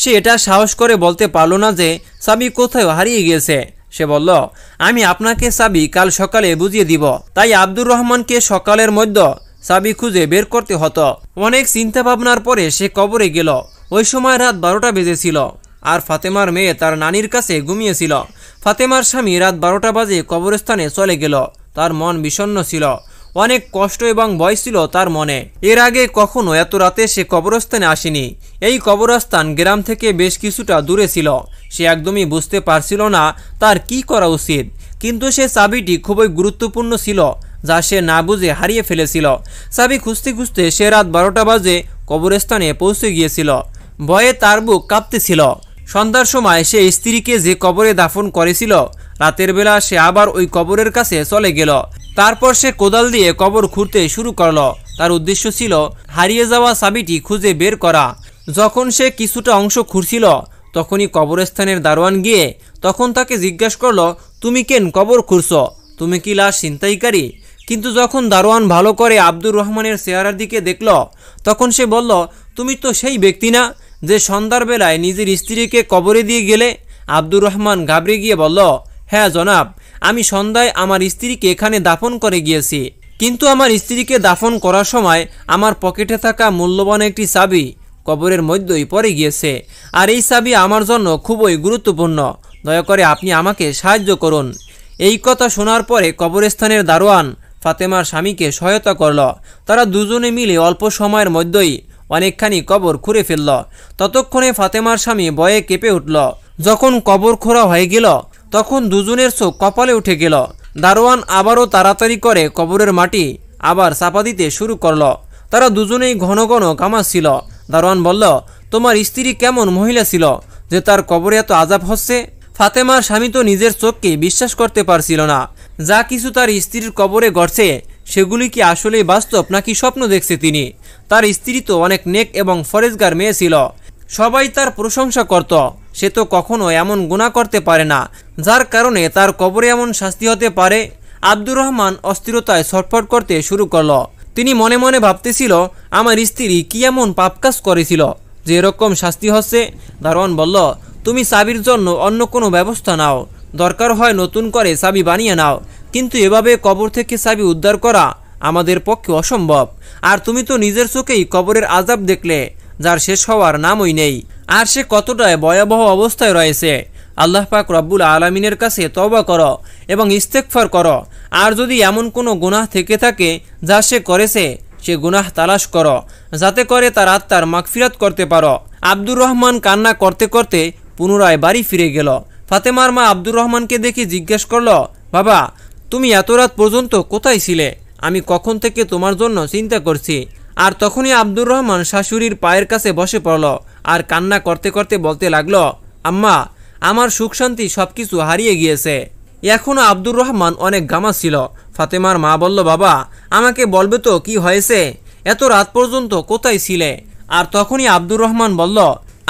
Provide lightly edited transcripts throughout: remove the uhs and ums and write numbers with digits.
সে এটা সাহস করে বলতে পারল না যে চাবি কোথায় হারিয়ে গিয়েছে। সে বলল, আমি আপনাকে চাবি কাল সকালে বুঝিয়ে দিব। তাই আব্দুর রহমানকে সকালের মধ্যে চাবি খুঁজে বের করতে হতো। অনেক চিন্তা ভাবনার পরে সে কবরে গেল। ওই সময় রাত 12টা বেজেছিল আর ফাতেমার মেয়ে তার নানির কাছে ঘুমিয়েছিল। ফাতেমার স্বামী রাত 12টা বাজে কবরস্থানে চলে গেল। তার মন বিষণ্ণ ছিল, অনেক কষ্ট এবং ভয় ছিল তার মনে। এর আগে কখনো এত রাতে সে কবরস্থানে আসেনি। এই কবরস্থান গ্রাম থেকে বেশ কিছুটা দূরে ছিল। সে একদমই বুঝতে পারছিল না তার কি করা উচিত, কিন্তু সে চাবিটি খুবই গুরুত্বপূর্ণ ছিল যা সে না বুঝে হারিয়ে ফেলেছিল। চাবি খুঁজতে খুঁজতে সে রাত 12টা বাজে কবরস্থানে পৌঁছে গিয়েছিল। ভয়ে তার বুক কাঁপতেছিল। সন্ধ্যার সময় সে স্ত্রীকে যে কবরে দাফন করেছিল, রাতের বেলা সে আবার ওই কবরের কাছে চলে গেল। তারপর সে কোদাল দিয়ে কবর খুঁড়তে শুরু করলো। তার উদ্দেশ্য ছিল হারিয়ে যাওয়া চাবিটি খুঁজে বের করা। যখন সে কিছুটা অংশ খুঁড়ছিল তখনই কবরস্থানের দারোয়ান গিয়ে তখন তাকে জিজ্ঞাসা করলো, তুমি কেন কবর খুঁড়ছো? তুমি কি লাশ ছিনতাইকারী? কিন্তু যখন দারোয়ান ভালো করে আব্দুর রহমানের চেহারার দিকে দেখল তখন সে বলল, তুমি তো সেই ব্যক্তি না যে সন্ধ্যার বেলায় নিজের স্ত্রীকে কবরে দিয়ে গেলে? আব্দুর রহমান ঘাবড়ে গিয়ে বলল, হ্যাঁ জনাব, আমি সন্ধ্যায় আমার স্ত্রীকে এখানে দাফন করে গিয়েছি, কিন্তু আমার স্ত্রীকে দাফন করার সময় আমার পকেটে থাকা মূল্যবান একটি চাবি কবরের মধ্যেই পড়ে গিয়েছে, আর এই চাবি আমার জন্য খুবই গুরুত্বপূর্ণ। দয়া করে আপনি আমাকে সাহায্য করুন। এই কথা শোনার পরে কবরস্থানের দারোয়ান ফাতেমার স্বামীকে সহায়তা করল। তারা দুজনে মিলে অল্প সময়ের মধ্যেই অনেকখানি কবর খুঁড়ে ফেলল। ততক্ষণে ফাতেমার স্বামী ভয়ে কেঁপে উঠল। যখন কবর খোঁড়া হয়ে গেল তখন দুজনের চোখ কপালে উঠে গেল। দারোয়ান আবারও তাড়াতাড়ি করে কবরের মাটি আবার চাপা দিতে শুরু করল। তারা দুজনেই ঘন ঘন কামাচ্ছিল। দারোয়ান বলল, তোমার স্ত্রী কেমন মহিলা ছিল যে তার কবরে এত আযাব হচ্ছে? ফাতেমার স্বামী তো নিজের চোখকে বিশ্বাস করতে পারছিল না। যা কিছু তার স্ত্রীর কবরে ঘটছে সেগুলি কি আসলেই বাস্তব নাকি স্বপ্ন দেখছে তিনি? তার স্ত্রী তো অনেক নেক এবং ফরেজগার মেয়ে ছিল। সবাই তার প্রশংসা করত। সে তো কখনো এমন গুনাহ করতে পারে না যার কারণে তার কবরে এমন শাস্তি হতে পারে। আব্দুর রহমান অস্থিরতায় ছটফট করতে শুরু করলো। তিনি মনে মনে ভাবতেছিল, আমার স্ত্রী কি এমন পাপ কাজ করেছিল যে এরকম শাস্তি হচ্ছে? দারোয়ান বলল, তুমি চাবির জন্য অন্য কোনো ব্যবস্থা নাও, দরকার হয় নতুন করে চাবি বানিয়ে নাও, কিন্তু এভাবে কবর থেকে চাবি উদ্ধার করা আমাদের পক্ষে অসম্ভব। আর তুমি তো নিজের চোখেই কবরের আযাব দেখলে, যার শেষ হওয়ার নামই নেই। আর সে কতটাই ভয়াবহ অবস্থায় রয়েছে। আল্লাহ পাক রব্বুল আলামিনের কাছে তওবা করো এবং ইস্তেগফার করো। আর যদি এমন কোনো গুনাহ থেকে থাকে যা সে করেছে, সে গুনাহ তালাশ করো, যাতে করে তার আত্মার মাগফিরাত করতে পারো। আব্দুর রহমান কান্না করতে করতে পুনরায় বাড়ি ফিরে গেল। ফাতেমার মা আব্দুর রহমানকে দেখে জিজ্ঞেস করল, বাবা, তুমি এত রাত পর্যন্ত কোথায় ছিলে? আমি কখন থেকে তোমার জন্য চিন্তা করছি। আর তখনই আব্দুর রহমান শাশুড়ির পায়ের কাছে বসে পড়ল আর কান্না করতে করতে বলতে লাগলো, আম্মা, আমার সুখ শান্তি সবকিছু হারিয়ে গিয়েছে। এখনও আব্দুর রহমান অনেক গামা ছিল। ফাতেমার মা বলল, বাবা, আমাকে বলবে তো কি হয়েছে? এত রাত পর্যন্ত কোথায় ছিলে? আর তখনই আব্দুর রহমান বলল,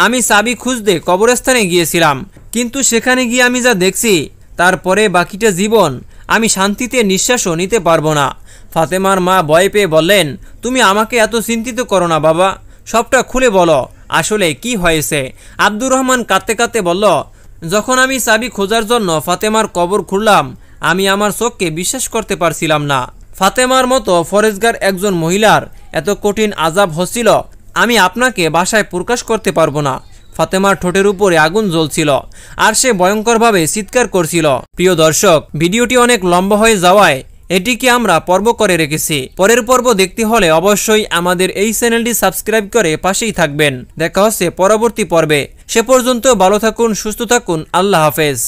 আমি চাবি খুঁজতে কবরস্থানে গিয়েছিলাম, কিন্তু সেখানে গিয়ে আমি যা দেখছি তারপরে বাকিটা জীবন আমি শান্তিতে নিঃশ্বাসও নিতে পারবো না। ফাতেমার মা ভয় পেয়ে বললেন, তুমি আমাকে এত চিন্তিত করো না বাবা, সবটা খুলে বলো আসলে কি হয়েছে। আব্দুর রহমান কাঁদতে কাঁদতে বলল, যখন আমি চাবি খোঁজার জন্য ফাতেমার কবর খুঁড়লাম, আমি আমার চোখকে বিশ্বাস করতে পারছিলাম না। ফাতেমার মতো ফরেজগার একজন মহিলার এত কঠিন আযাব হচ্ছিল, আমি আপনাকে ভাষায় প্রকাশ করতে পারবো না। ফাতেমার ঠোঁটের উপরে আগুন জ্বলছিল আর সে ভয়ঙ্করভাবে চিৎকার করছিল। প্রিয় দর্শক, ভিডিওটি অনেক লম্বা হয়ে যাওয়ায় এটিকে আমরা পর্ব করে রেখেছি। পরের পর্ব দেখতে হলে অবশ্যই আমাদের এই চ্যানেলটি সাবস্ক্রাইব করে পাশেই থাকবেন। দেখা হচ্ছে পরবর্তী পর্বে। সে পর্যন্ত ভালো থাকুন, সুস্থ থাকুন। আল্লাহ হাফেজ।